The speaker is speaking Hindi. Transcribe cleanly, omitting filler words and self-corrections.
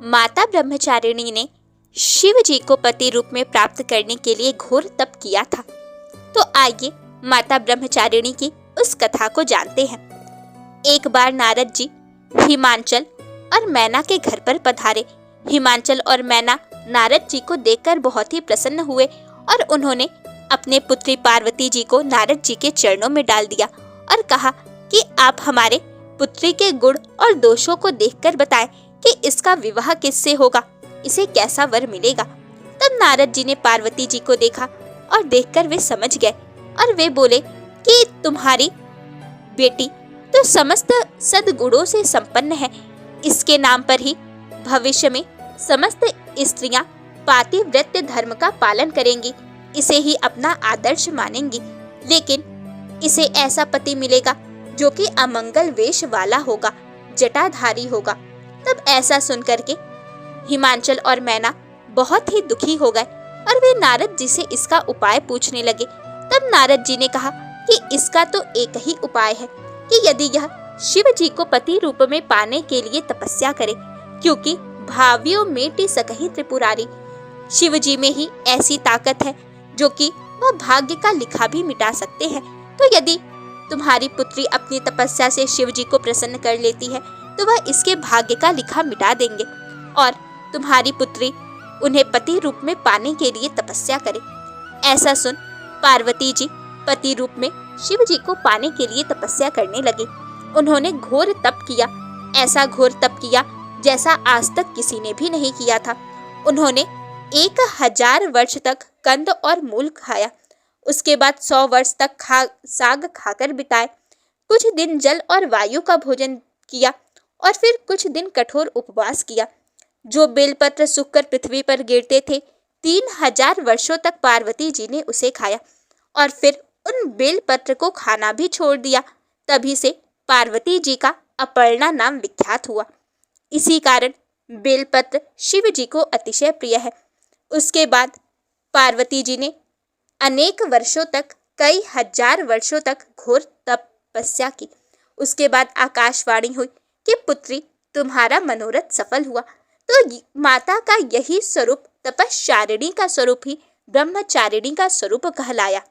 माता ब्रह्मचारिणी ने शिव जी को पति रूप में प्राप्त करने के लिए घोर तप किया था। तो आइए माता ब्रह्मचारिणी की उस कथा को जानते हैं। एक बार नारद जी हिमांचल और मैना के घर पर पधारे। हिमांचल और मैना नारद जी को देखकर बहुत ही प्रसन्न हुए और उन्होंने अपने पुत्री पार्वती जी को नारद जी के चरणों में डाल दिया और कहा कि आप हमारे पुत्री के गुण और दोषों को देखकर बताएं कि इसका विवाह किससे होगा, इसे कैसा वर मिलेगा। तब नारद जी ने पार्वती जी को देखा और देखकर वे समझ गए और वे बोले कि तुम्हारी बेटी तो समस्त सद्गुणों से संपन्न है। इसके नाम पर ही भविष्य में समस्त स्त्रियां पातिव्रत्य धर्म का पालन करेंगी, इसे ही अपना आदर्श मानेंगी। लेकिन इसे ऐसा पति मिलेगा जो कि अमंगल वेश वाला होगा, जटाधारी होगा। तब ऐसा सुनकर के हिमांचल और मैना बहुत ही दुखी हो गए और वे नारद जी से इसका उपाय पूछने लगे। तब नारद जी ने कहा कि इसका तो एक ही उपाय है कि यदि यह शिव जी को पति रूप में पाने के लिए तपस्या करे, क्योंकि भावियों मेटि सकहि त्रिपुरारी, शिव जी में ही ऐसी ताकत है जो कि वह भाग्य का लिखा भी मिटा सकते हैं। तो यदि तुम्हारी पुत्री अपनी तपस्या से शिव जी को प्रसन्न कर लेती है तो वह इसके भाग्य का लिखा मिटा देंगे और तुम्हारी पुत्री उन्हें पति रूप में पाने के लिए तपस्या करे। ऐसा सुन पार्वती जी पति रूप में शिव जी को पाने के लिए तपस्या करने लगी। उन्होंने घोर तप किया, ऐसा घोर तप किया जैसा आज तक किसी ने भी नहीं किया था। उन्होंने 1000 वर्ष तक कंद और मूल खाया, उसके बाद 100 वर्ष तक साग खाकर बिताए। कुछ दिन जल और वायु का भोजन किया और फिर कुछ दिन कठोर उपवास किया। जो बेलपत्र सूखकर पृथ्वी पर गिरते थे 3000 वर्षों तक पार्वती जी ने उसे खाया और फिर उन बेलपत्र को खाना भी छोड़ दिया। तभी से पार्वती जी का अपर्णा नाम विख्यात हुआ। इसी कारण बेलपत्र शिव जी को अतिशय प्रिय है। उसके बाद पार्वती जी ने अनेक वर्षों तक, कई हजार वर्षों तक घोर तपस्या की। उसके बाद आकाशवाणी हुई कि पुत्री तुम्हारा मनोरथ सफल हुआ। तो माता का यही स्वरूप तपश्चारिणी का स्वरूप ही ब्रह्मचारिणी का स्वरूप कहलाया।